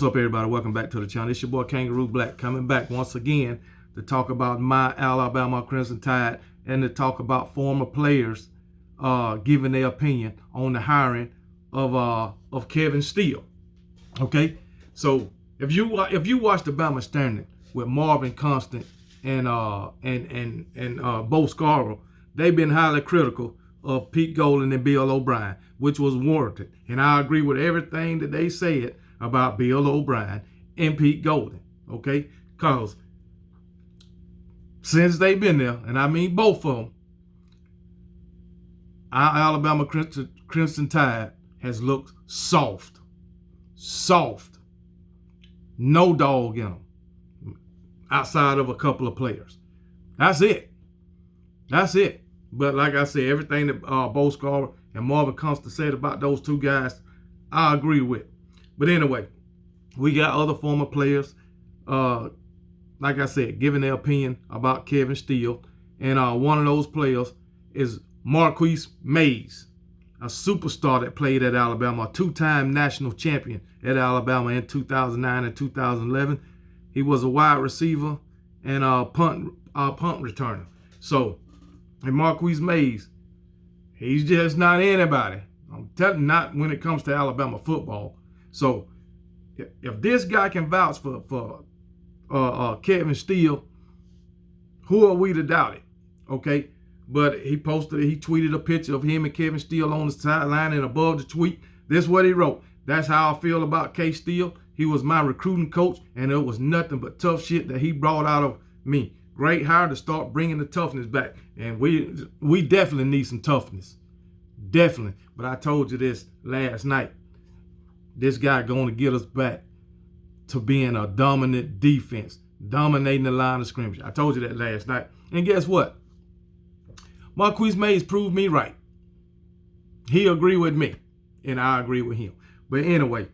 What's up, everybody? Welcome back to the channel. It's your boy Kangaroo Black coming back once again to talk about my Alabama Crimson Tide and to talk about former players giving their opinion on the hiring of Kevin Steele. Okay, so if you watch the Bama Standard with Marvin Constant and Bo Scarborough, they've been highly critical of Pete Golding and Bill O'Brien, which was warranted, and I agree with everything that they said about Bill O'Brien and Pete Golding, okay? Because since they've been there, and I mean both of them, our Alabama Crimson Tide has looked soft. No dog in them, outside of a couple of players. That's it. But like I said, everything that Bo Scarborough and Marvin Constant said about those two guys, I agree with. But anyway, we got other former players, like I said, giving their opinion about Kevin Steele. And one of those players is Marquise Mays, a superstar that played at Alabama, a two-time national champion at Alabama in 2009 and 2011. He was a wide receiver and a punt returner. So, and Marquise Mays, he's just not anybody. I'm telling you, not when it comes to Alabama football. So, if this guy can vouch for Kevin Steele, who are we to doubt it? Okay, but he tweeted a picture of him and Kevin Steele on the sideline, and above the tweet, this is what he wrote: "That's how I feel about K. Steele. He was my recruiting coach, and it was nothing but tough shit that he brought out of me. Great hire to start bringing the toughness back, and we definitely need some toughness, definitely." But I told you this last night. This guy going to get us back to being a dominant defense, dominating the line of scrimmage. I told you that last night. And guess what? Marquise Mays proved me right. He agreed with me, and I agree with him. But anyway,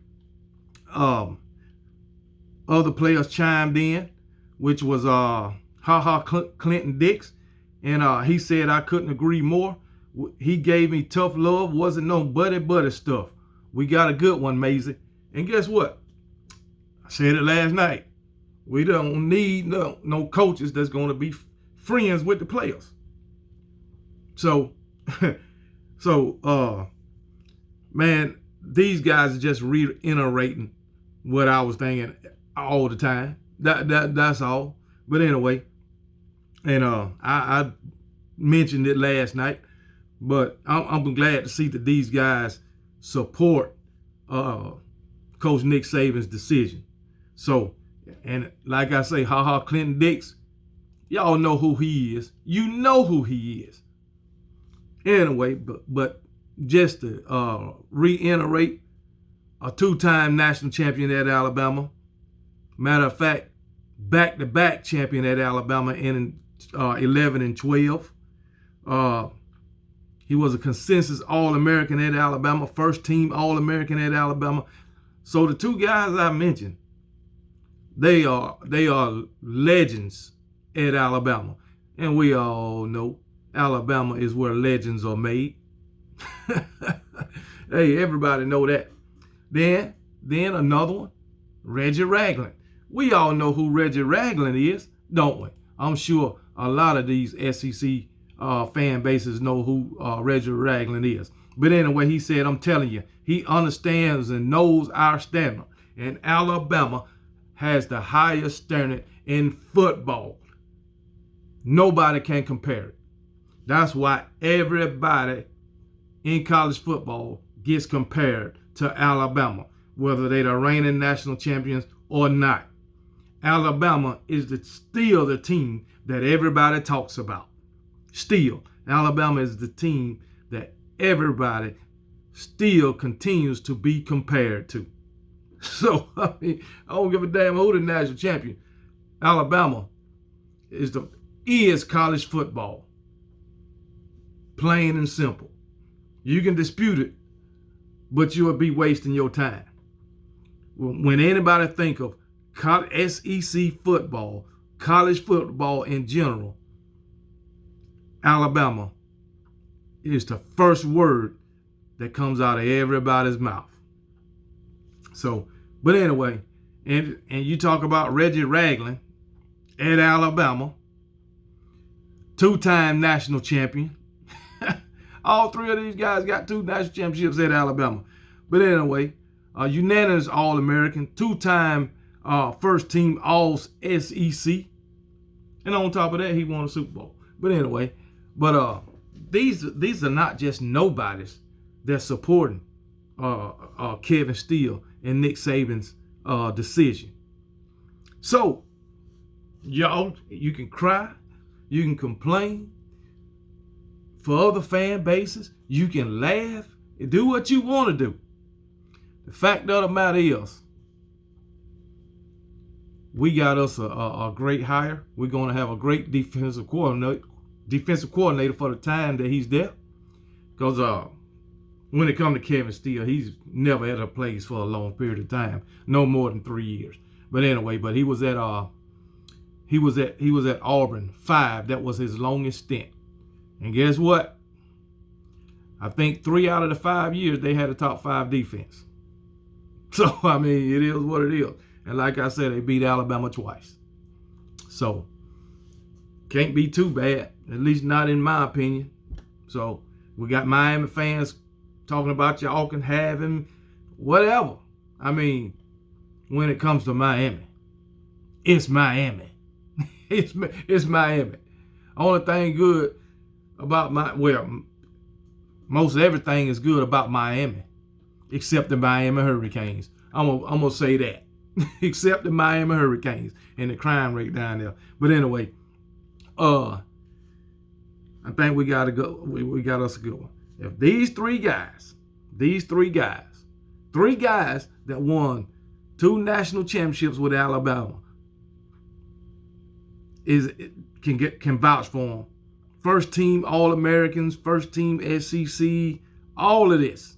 other players chimed in, which was Clinton Dix, and he said I couldn't agree more. He gave me tough love, wasn't no buddy stuff. We got a good one, Maisie. And guess what? I said it last night. We don't need no coaches that's going to be friends with the players. So, man, these guys are just reiterating what I was thinking all the time. That's all. But anyway, and I mentioned it last night, but I'm glad to see that these guys support Coach Nick Saban's decision. So, and like I say, Clinton Dix, y'all know who he is. You know who he is. Anyway, but just to reiterate, a two-time national champion at Alabama. Matter of fact, back-to-back champion at Alabama in 11 and 12. He was a consensus All-American at Alabama, first-team All-American at Alabama. So the two guys I mentioned, they are legends at Alabama. And we all know Alabama is where legends are made. Hey, everybody know that. Then another one, Reggie Ragland. We all know who Reggie Ragland is, don't we? I'm sure a lot of these SEC fan bases know who Reggie Ragland is. But anyway, he said, I'm telling you, he understands and knows our standard. And Alabama has the highest standard in football. Nobody can compare it. That's why everybody in college football gets compared to Alabama, whether they're the reigning national champions or not. Alabama is still the team that everybody talks about. Still, Alabama is the team that everybody still continues to be compared to. So, I mean, I don't give a damn who the national champion. Alabama is college football. Plain and simple. You can dispute it, but you will be wasting your time. When anybody think of SEC football, college football in general, Alabama is the first word that comes out of everybody's mouth. So, but anyway, And you talk about Reggie Ragland at Alabama, two-time national champion. All three of these guys got 2 national championships at Alabama. But anyway, unanimous All-American, two-time first-team All-SEC. And on top of that, he won a Super Bowl. But anyway, these are not just nobodies that's supporting Kevin Steele and Nick Saban's decision. So, y'all, you can cry, you can complain for other fan bases, you can laugh, do what you want to do. The fact of the matter is, we got us a great hire. We're going to have a great defensive coordinator for the time that he's there. Because when it comes to Kevin Steele, he's never at a place for a long period of time, no more than 3 years. But anyway, he was at Auburn 5. That was his longest stint. And guess what? I think 3 out of the 5 years they had a top 5 defense. So I mean, it is what it is. And like I said, they beat Alabama twice. So can't be too bad, at least not in my opinion. So we got Miami fans talking about y'all can have him, whatever. I mean, when it comes to Miami, it's Miami. it's Miami. Only thing good about most everything is good about Miami, except the Miami Hurricanes. I'm gonna say that, except the Miami Hurricanes and the crime rate down there. But anyway, I think we got to go. We got us a good one. If these three guys that won 2 national championships with Alabama, can vouch for them. First team All-Americans, first team SEC, all of this.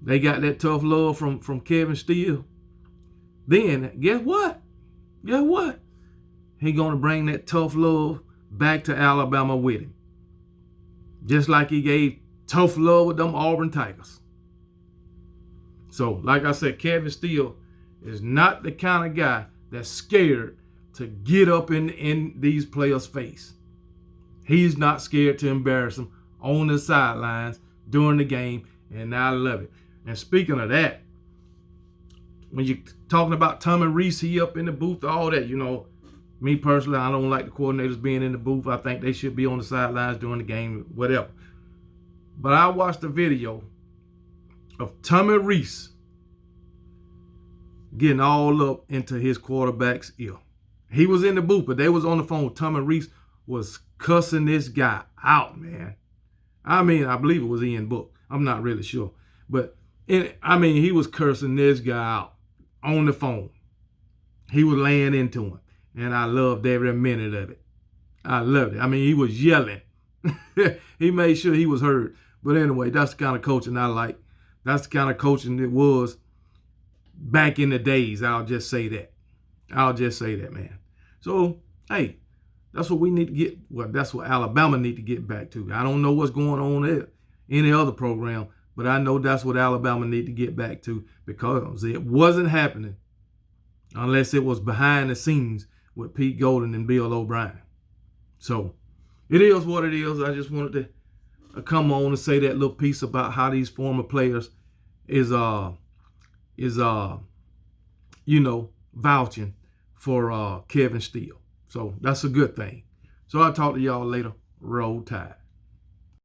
They got that tough love from Kevin Steele. Then guess what? He gonna bring that tough love back to Alabama with him. Just like he gave tough love with them Auburn Tigers. So, like I said, Kevin Steele is not the kind of guy that's scared to get up in these players' face. He's not scared to embarrass them on the sidelines during the game, and I love it. And speaking of that, when you're talking about Tommy Reese, he up in the booth, all that, me personally, I don't like the coordinators being in the booth. I think they should be on the sidelines during the game, whatever. But I watched a video of Tommy Reese getting all up into his quarterback's ear. He was in the booth, but they was on the phone. Tommy Reese was cussing this guy out, man. I mean, I believe it was Ian Book. I'm not really sure. But, he was cursing this guy out on the phone. He was laying into him. And I loved every minute of it. I loved it. He was yelling. He made sure he was heard. But anyway, that's the kind of coaching I like. That's the kind of coaching it was back in the days. I'll just say that, man. So, hey, that's what we need to get. Well, that's what Alabama need to get back to. I don't know what's going on at any other program, but I know that's what Alabama need to get back to, because it wasn't happening unless it was behind the scenes with Pete Golden and Bill O'Brien. So it is what it is. I just wanted to come on and say that little piece about how these former players is vouching for Kevin Steele. So that's a good thing. So I'll talk to y'all later. Roll Tide.